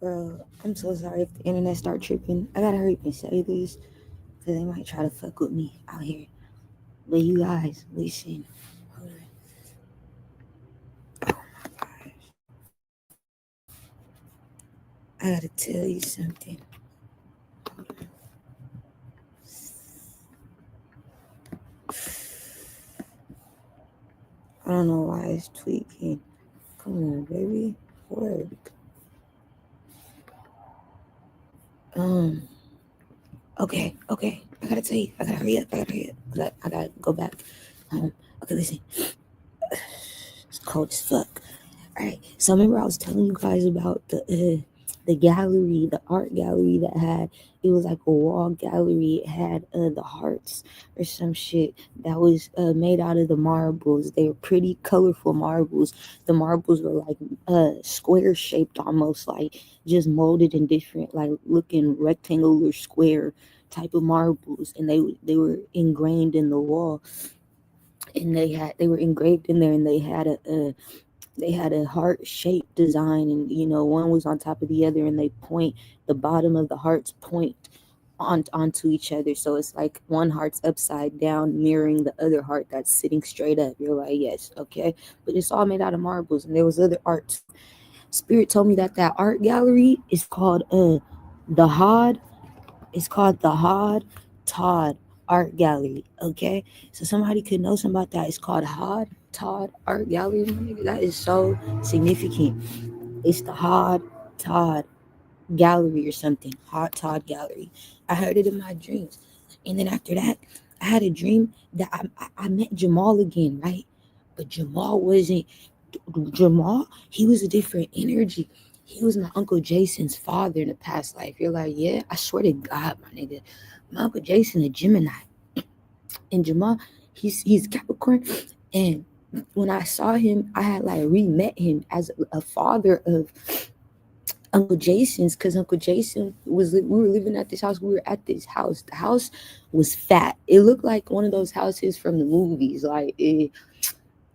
Bro, I'm so sorry if the internet start tripping. I gotta hurry up and say this because they might try to fuck with me out here. But you guys, listen. Hold on. Oh my gosh. I gotta tell you something. I don't know why it's tweaking. Come on, baby. Work. Um, okay. I gotta tell you. I gotta hurry up. I gotta go back. Okay, listen. It's cold as fuck. All right. So remember I was telling you guys about the gallery, the art gallery that had it was like a wall gallery. It had the hearts or some shit that was made out of the marbles. They were pretty colorful marbles. The marbles were like square shaped almost, like just molded in different like looking rectangular square type of marbles, and they were ingrained in the wall, and they were engraved in there, and they had a heart shaped design, and one was on top of the other, and they point the bottom of the hearts point onto each other, so it's like one heart's upside down mirroring the other heart that's sitting straight up. You're like, yes, okay, but it's all made out of marbles, and there was other art too. Spirit told me that art gallery is called the Hod. It's called the Hod Todd Art Gallery. Okay, so somebody could know something about that. It's called Hod Todd Art Gallery. My nigga. That is so significant. It's the Hod Todd Gallery or something. Hod Todd Gallery. I heard it in my dreams, and then after that, I had a dream that I met Jamal again, right? But Jamal wasn't Jamal. He was a different energy. He was my Uncle Jason's father in the past life. You're like, yeah, I swear to God, my nigga. My Uncle Jason, a Gemini. And Jamal, he's Capricorn. And when I saw him, I had like re-met him as a father of Uncle Jason's, because Uncle Jason we were living at this house. We were at this house. The house was fat. It looked like one of those houses from the movies, like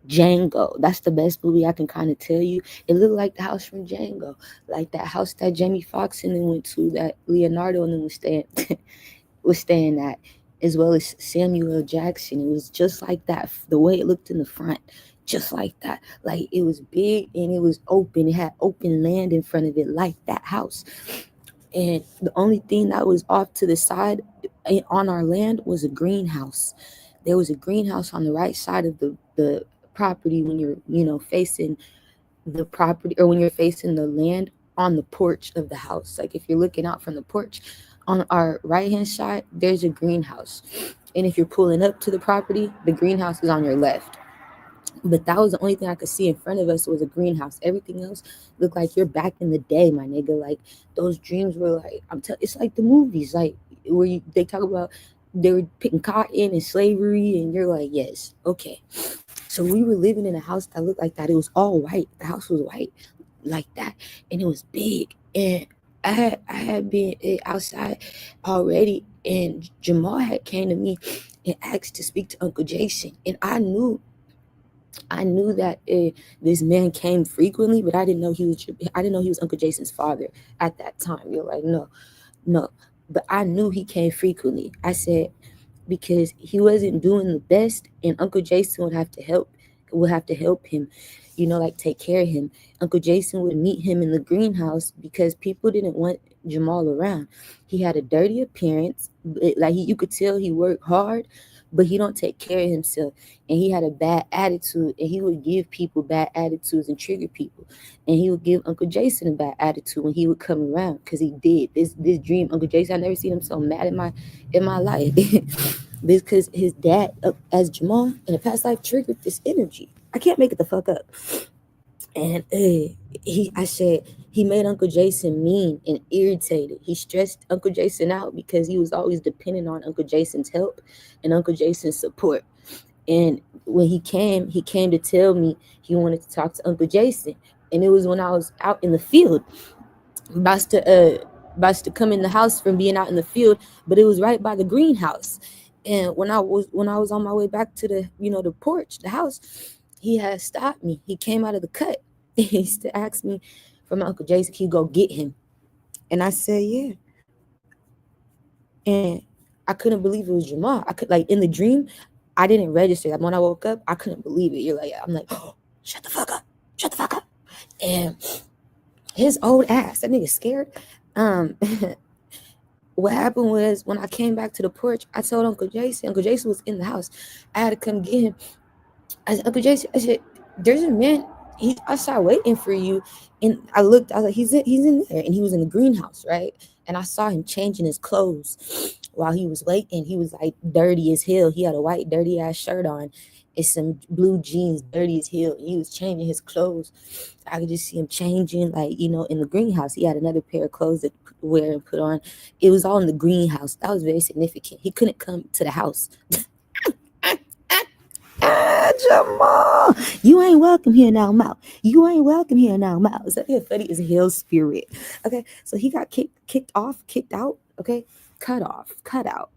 Django. That's the best movie I can kind of tell you. It looked like the house from Django, like that house that Jamie Foxx and then went to, that Leonardo and then was staying was staying at, as well as Samuel L. Jackson. It was just like that. The way it looked in the front, just like that. Like it was big and it was open. It had open land in front of it, like that house. And the only thing that was off to the side on our land was a greenhouse. There was a greenhouse on the right side of the property when you're facing the property, or when you're facing the land on the porch of the house. Like if you're looking out from the porch, on our right hand side there's a greenhouse, and if you're pulling up to the property, the greenhouse is on your left. But that was the only thing I could see in front of us was a greenhouse. Everything else looked like you're back in the day, my nigga. Like those dreams were like, it's like the movies, like where they talk about they were picking cotton and slavery, and you're like, yes, okay. So we were living in a house that looked like that. It was all white. The house was white, like that, and it was big. And I had been outside already, and Jamal had came to me and asked to speak to Uncle Jason, and I knew that this man came frequently, but I didn't know he was Uncle Jason's father at that time. You're like, no, no, but I knew he came frequently. I said, because he wasn't doing the best, and Uncle Jason would have to help him, like take care of him. Uncle Jason would meet him in the greenhouse because people didn't want Jamal around. He had a dirty appearance, like you could tell he worked hard, but he don't take care of himself, and he had a bad attitude, and he would give people bad attitudes and trigger people, and he would give Uncle Jason a bad attitude when he would come around, because he did this dream. Uncle Jason, I never seen him so mad in my life. Because his dad, as Jamal in a past life, triggered this energy. I can't make it the fuck up. And I said he made Uncle Jason mean and irritated. He stressed Uncle Jason out because he was always dependent on Uncle Jason's help and Uncle Jason's support. And when he came to tell me he wanted to talk to Uncle Jason. And it was when I was out in the field, about to come in the house from being out in the field, but it was right by the greenhouse. And when I was on my way back to the porch, the house, he had stopped me. He came out of the cut. He used to ask me for my Uncle Jason. He go get him. And I said, yeah. And I couldn't believe it was Jamal. I could, like, in the dream, I didn't register. Like, when I woke up, I couldn't believe it. You're like, I'm like, oh, shut the fuck up. Shut the fuck up. And his old ass, that nigga scared. Um, what happened was when I came back to the porch, I told Uncle Jason was in the house. I had to come get him. I said, Uncle Jason, I said, there's a man. He's outside waiting for you. And I looked, I was like, he's in there. And he was in the greenhouse, right? And I saw him changing his clothes while he was waiting. He was like dirty as hell. He had a white, dirty ass shirt on and some blue jeans, dirty as hell. And he was changing his clothes. I could just see him changing, like, in the greenhouse. He had another pair of clothes to wear and put on. It was all in the greenhouse. That was very significant. He couldn't come to the house. Jamal, you ain't welcome here now, Mouth. You ain't welcome here now, Mouth. So yeah, funny is hell spirit. Okay, so he got kicked off, kicked out. Okay, cut off, cut out,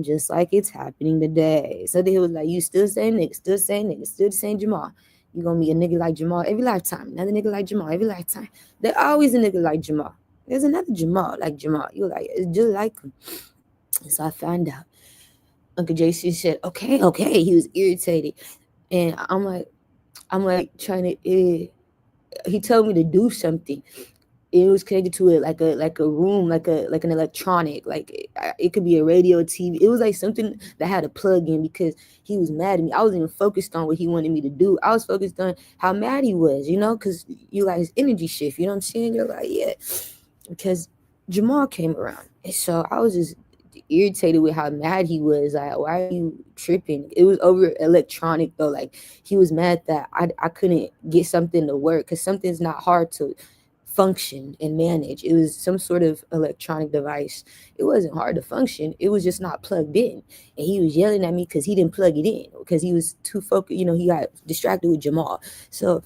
just like it's happening today. So they was like, you still the same nigga, still the same nigga, still the same Jamal. You gonna be a nigga like Jamal every lifetime. Another nigga like Jamal every lifetime. There's always a nigga like Jamal. There's another Jamal like Jamal. You're like, it's just like him. So I found out. Uncle JC said, okay. He was irritated. And I'm like trying to, he told me to do something. It was connected to it like a room, like an electronic, like it could be a radio, TV. It was like something that had a plug in because he was mad at me. I wasn't even focused on what he wanted me to do. I was focused on how mad he was, because you like his energy shift. You know what I'm saying? You're like, yeah, because Jamal came around, and so I was just irritated with how mad he was. Like, why are you tripping? It was over electronic though. Like, he was mad that I couldn't get something to work because something's not hard to function and manage. It was some sort of electronic device. It wasn't hard to function. It was just not plugged in. And he was yelling at me because he didn't plug it in because he was too focused. He got distracted with Jamal. So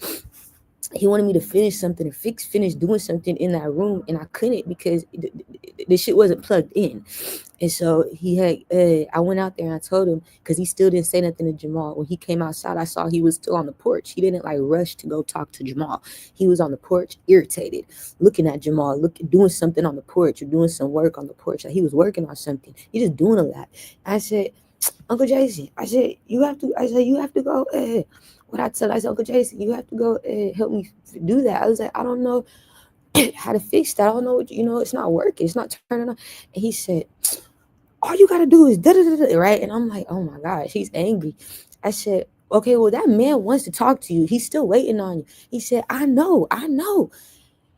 he wanted me to finish something or finish doing something in that room, and I couldn't because the shit wasn't plugged in. And so I went out there and I told him, because he still didn't say nothing to Jamal. When he came outside, I saw he was still on the porch. He didn't like rush to go talk to Jamal. He was on the porch, irritated, looking at Jamal, doing something on the porch or doing some work on the porch. Like, he was working on something. He just doing a lot. I said, Uncle Jason, I said, you have to go. I said, Uncle Jason, you have to go help me do that. I was like, I don't know how to fix that. I don't know what, it's not working. It's not turning on. And he said, all you got to do is da-da-da-da, right? And I'm like, oh my gosh, he's angry. I said, okay, well, that man wants to talk to you. He's still waiting on you. He said, I know.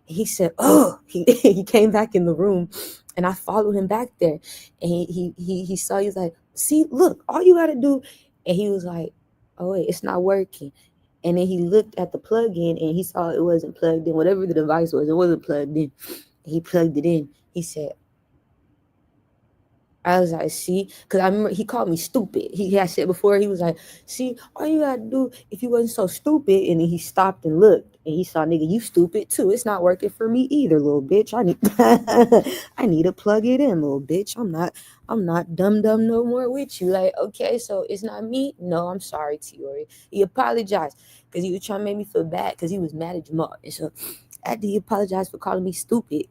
He said, oh, he came back in the room, and I followed him back there, and he saw, he was like, see, look, all you got to do. And he was like, oh wait, it's not working. And then he looked at the plug-in and he saw it wasn't plugged in. Whatever the device was, it wasn't plugged in. He plugged it in. He said, I was like, see, because I remember he called me stupid. He had said before, he was like, see, all you gotta do if you wasn't so stupid. And then he stopped and looked, and he saw, nigga, you stupid too. It's not working for me either, little bitch. I need to plug it in, little bitch. I'm not dumb no more with you. Like, okay, so it's not me. No, I'm sorry, Tiori. He apologized because he was trying to make me feel bad because he was mad at Jamal. And so after he apologized for calling me stupid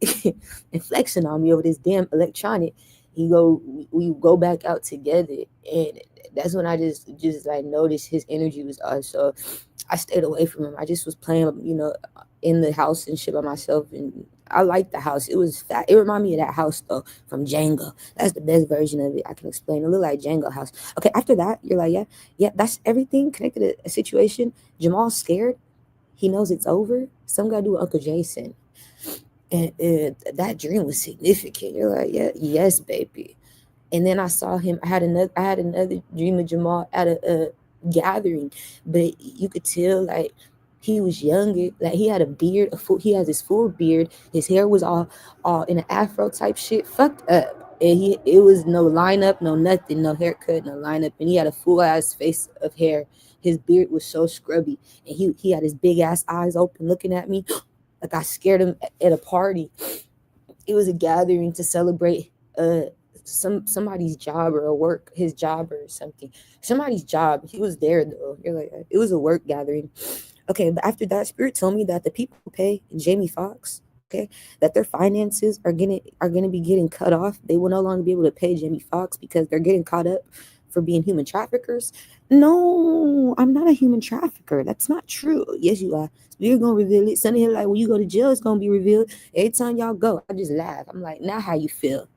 and flexing on me over this damn electronic, we go back out together, and that's when I just like noticed his energy was off. So I stayed away from him. I just was playing, in the house and shit by myself, and I liked the house. It was fat. It reminded me of that house though from Jenga. That's the best version of it I can explain. It looked like Jenga house. Okay, after that, you're like, yeah, that's everything connected to a situation. Jamal's scared. He knows it's over. Some gotta do with Uncle Jason. And that dream was significant. You're like, yeah, yes, baby. And then I saw him. I had another dream of Jamal at a gathering, but you could tell like he was younger. Like, he had a beard. He has his full beard. His hair was all in an afro type shit, fucked up. And it was no lineup, no nothing, no haircut, no lineup. And he had a full ass face of hair. His beard was so scrubby, and he had his big ass eyes open, looking at me. Like, I scared him at a party. It was a gathering to celebrate somebody's job or a work, his job or something. Somebody's job. He was there though. You're like, it was a work gathering. Okay, but after that, Spirit told me that the people who pay Jamie Foxx, okay? That their finances are gonna be getting cut off. They will no longer be able to pay Jamie Foxx because they're getting caught up for being human traffickers. No, I'm not a human trafficker. That's not true. Yes, you are. We're gonna reveal it. Sunny here like when you go to jail, it's gonna be revealed. Every time y'all go, I just laugh. I'm like, now how you feel?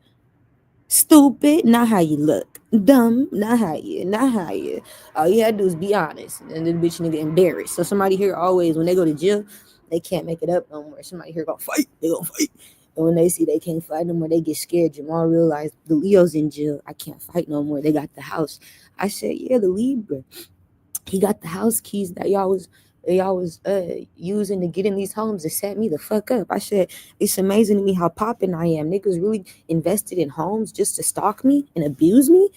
Stupid, not how you look. Dumb, not how you. All you had to do is be honest. And then the bitch nigga embarrassed. So somebody here always, when they go to jail, they can't make it up no more. Somebody here gonna fight. They gonna fight. And when they see they can't fight no more, they get scared. Jamal realized the Leo's in jail. I can't fight no more. They got the house. I said, yeah, the Libra. He got the house keys that y'all was using to get in these homes to set me the fuck up. I said, it's amazing to me how popping I am. Niggas really invested in homes just to stalk me and abuse me,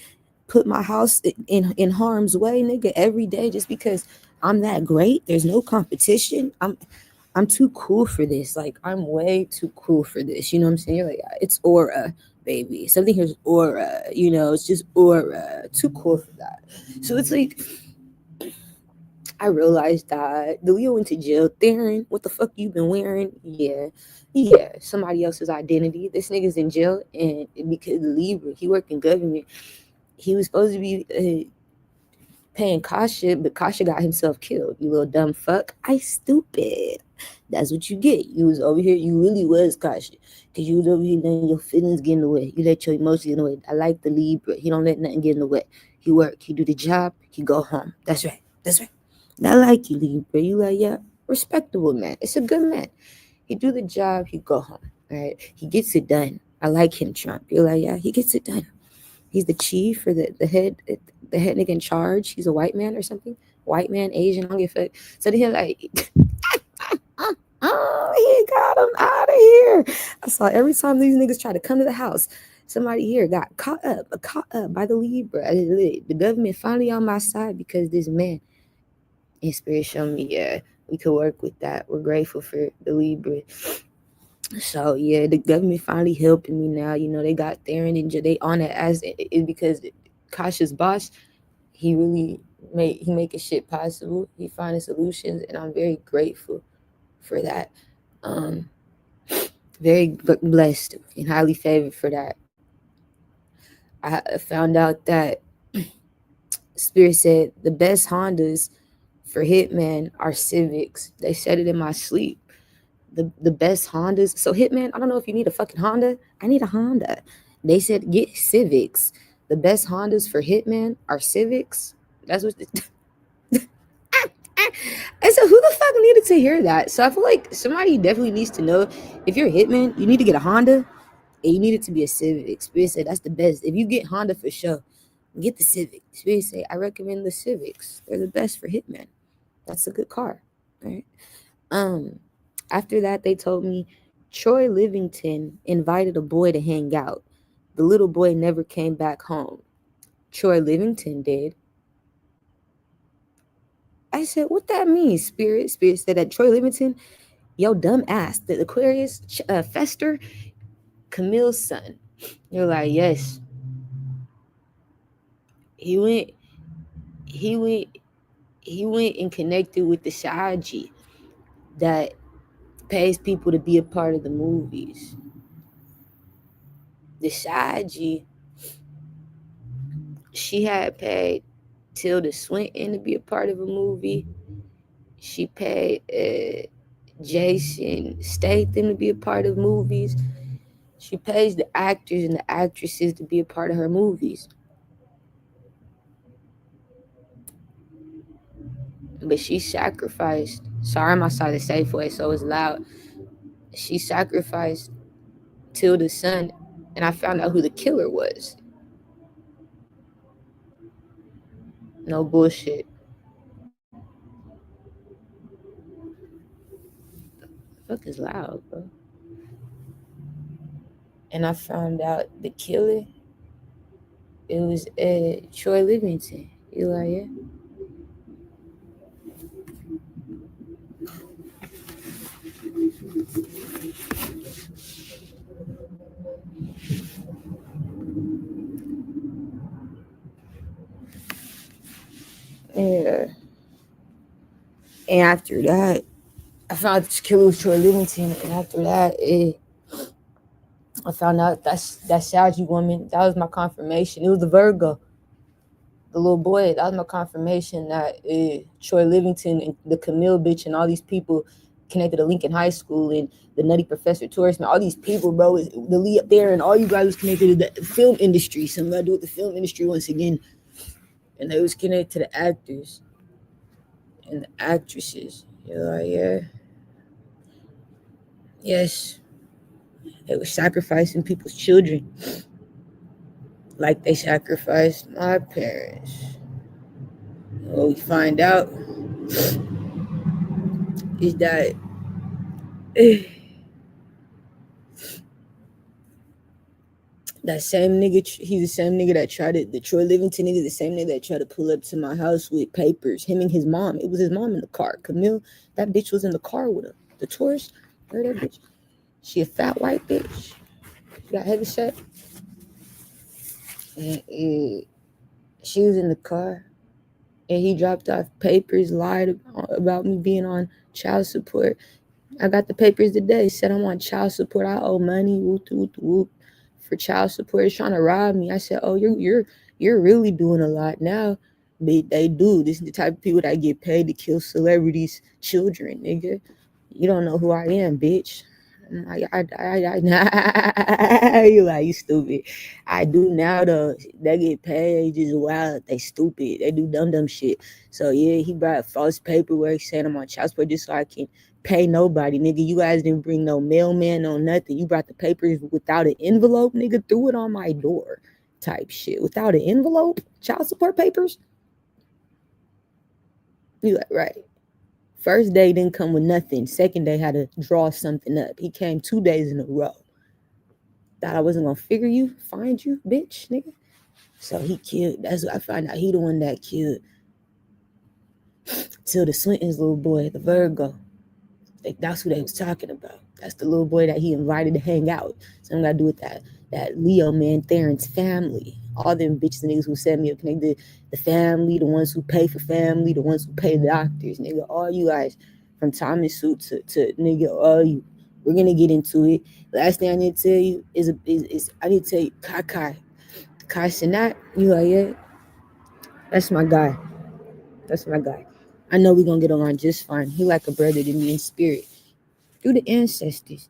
put my house in harm's way, nigga, every day just because I'm that great. There's no competition. I'm too cool for this. Like, I'm way too cool for this. You know what I'm saying? You're like, it's aura, baby. Something here's aura. You know, it's just aura. Too cool for that. So it's like, I realized that the Leo went to jail. Theron, what the fuck you been wearing? Yeah, somebody else's identity. This nigga's in jail, and because the Libra, he worked in government. He was supposed to be paying Kasha, but Kasha got himself killed. You little dumb fuck. I stupid. That's what you get. You was over here. You really was Kasha, because you was over here letting your feelings get in the way. You let your emotions get in the way. I like the Libra. He don't let nothing get in the way. He work. He do the job. He go home. That's right. That's right. I like you, Libra. You like, yeah, respectable man. It's a good man. He do the job. He go home. Right. He gets it done. I like him, Trump. You're like, yeah, he gets it done. He's the chief or the head nigga in charge. He's a white man or something. White man, Asian, I don't give a fuck. So then like, oh, he got him out of here. I saw every time these niggas try to come to the house, somebody here got caught up by the Libra. The government finally on my side because this man in spirit showed me, yeah, we could work with that. We're grateful for the Libra. So yeah, the government finally helping me now. You know, they got Theron and they on it as it because Kasha's boss, he really making shit possible. He finding solutions, and I'm very grateful for that. Very blessed and highly favored for that. I found out that Spirit said the best Hondas for Hitman are Civics. They said it in my sleep. The best Hondas. So Hitman, I don't know if you need a fucking Honda. I need a Honda. They said get Civics. The best Hondas for Hitman are Civics. That's what. And so who the fuck needed to hear that? So I feel like somebody definitely needs to know if you're a Hitman, you need to get a Honda, and you need it to be a Civic. Spirit said that's the best. If you get Honda for sure, get the Civic. Spirit say I recommend the Civics. They're the best for Hitman. That's a good car, right? After that, they told me Troy Livington invited a boy to hang out. The little boy never came back home. Troy Livington did. I said, what that means, Spirit? Spirit said that Troy Livington, yo, dumb ass, the Aquarius, Fester, Camille's son. You're like, yes. He went and connected with the Shaji that pays people to be a part of the movies. The Shaji, she had paid Tilda Swinton to be a part of a movie. She paid Jason Statham to be a part of movies. She pays the actors and the actresses to be a part of her movies. But she sacrificed. Sorry, I'm outside the Safeway, so it's loud. She sacrificed Tilda's son, and I found out who the killer was. No bullshit. The fuck is loud, bro? And I found out the killer, it was Troy Livington. You like, yeah? Yeah. And after that, I found out the killer was Troy Livingston, and after that, I found out that Saudi woman, that was my confirmation. It was the Virgo, the little boy. That was my confirmation that Troy Livingston and the Camille bitch and all these people connected to Lincoln High School and the Nutty Professor Tourist, man, all these people, bro, the lead up there, and all you guys was connected to the film industry. Something to do with the film industry once again. And they was connected to the actors and the actresses. You're like, yeah. Yes. They were sacrificing people's children. Like they sacrificed my parents. What we find out is that that same nigga, he's the same nigga that tried to, the Troy Livingston nigga, the same nigga that tried to pull up to my house with papers. Him and his mom. It was his mom in the car. Camille, that bitch was in the car with him. The tourist, heard that bitch? She a fat white bitch. She got heavy set. And she was in the car. And he dropped off papers, lied about me being on child support. I got the papers today. Said I'm on child support. I owe money. Whoop, whoop, whoop. For child support. It's trying to rob me. I said, oh, you're really doing a lot now. They do. This is the type of people that get paid to kill celebrities' children, nigga. You don't know who I am, bitch. You like, you stupid. I do now though. They get paid, just wild. They stupid. They do dumb shit. So yeah, he brought false paperwork saying I'm on child support just so I can pay nobody, nigga. You guys didn't bring no mailman, no nothing. You brought the papers without an envelope, nigga. Threw it on my door, type shit. Without an envelope, child support papers. You like, right? First day didn't come with nothing. Second day had to draw something up. He came 2 days in a row. Thought I wasn't gonna find you, bitch, nigga. So he killed. That's what I found out. He the one that killed Tilda Swinton's little boy, the Virgo. That's who they was talking about. That's the little boy that he invited to hang out. Something got to do with that Leo man, Theron's family. All them bitches and niggas who set me up connected. The family, the ones who pay for family, the ones who pay the doctors, nigga. All you guys, from Thomas Suit to nigga, all you. We're gonna get into it. Last thing I need to tell you is I need to tell you Kai Sinat. You like, yeah, that's my guy. That's my guy. I know we're gonna get along just fine. He like a brother to me in spirit through the ancestors,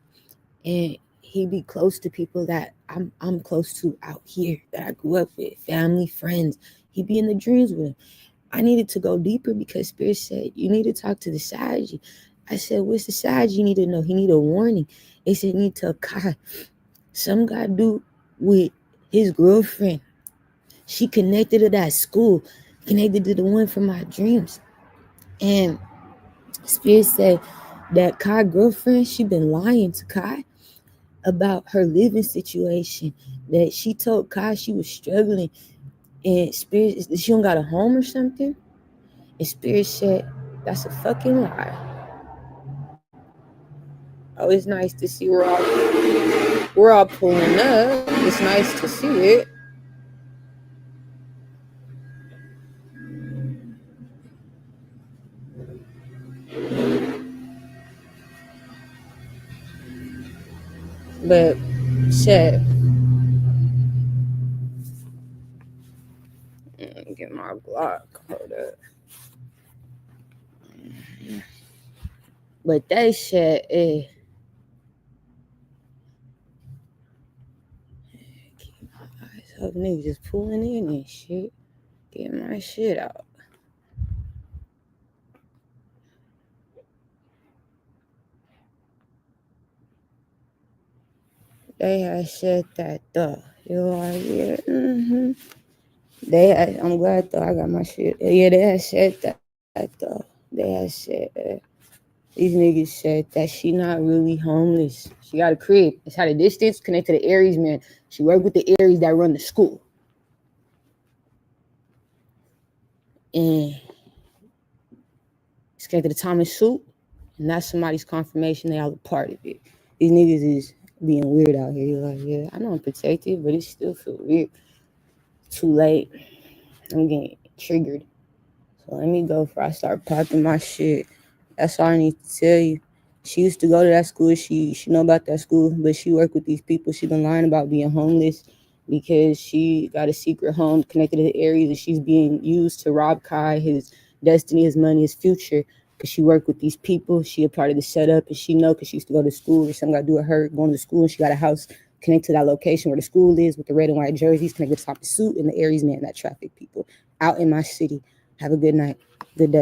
and he be close to people that I'm close to out here that I grew up with, family, friends. He be in the dreams with him. I needed to go deeper because Spirit said you need to talk to the Saji. I said, what's the Saji you need to know? He need a warning. They said need to Kai. Some guy do with his girlfriend. She connected to that school, connected to the one from my dreams. And Spirit said that Kai girlfriend, she been lying to Kai about her living situation. That she told Kai she was struggling, and Spirit, she don't got a home or something. And Spirit said that's a fucking lie. Oh, it's nice to see we're all pulling up. It's nice to see it. But shit. Get my block. Hold up. But they said, keep my eyes up. Niggas just pulling in and shit. Get my shit out. They had said that though. You're like, yeah, I'm glad though I got my shit. Yeah, they had said that though. They had said these niggas said that she not really homeless. She got a crib. It's how the distance connect to the Aries man. She worked with the Aries that run the school. And it's connected to Thomas Suit. And that's somebody's confirmation they all a part of it. These niggas is being weird out here. You're like, yeah, I know I'm protected, but it still feels weird. Too late. I'm getting triggered. So let me go before I start popping my shit. That's all I need to tell you. She used to go to that school. She know about that school, but she worked with these people. She been lying about being homeless because she got a secret home connected to the areas, and she's being used to rob Kai, his destiny, his money, his future. Because she worked with these people. She a part of the setup, and she know because she used to go to school, or something got to do with her going to school, and she got a house connected to that location where the school is with the red and white jerseys connected to the top of the suit and the Aries man that traffic people out in my city. Have a good night. Good day.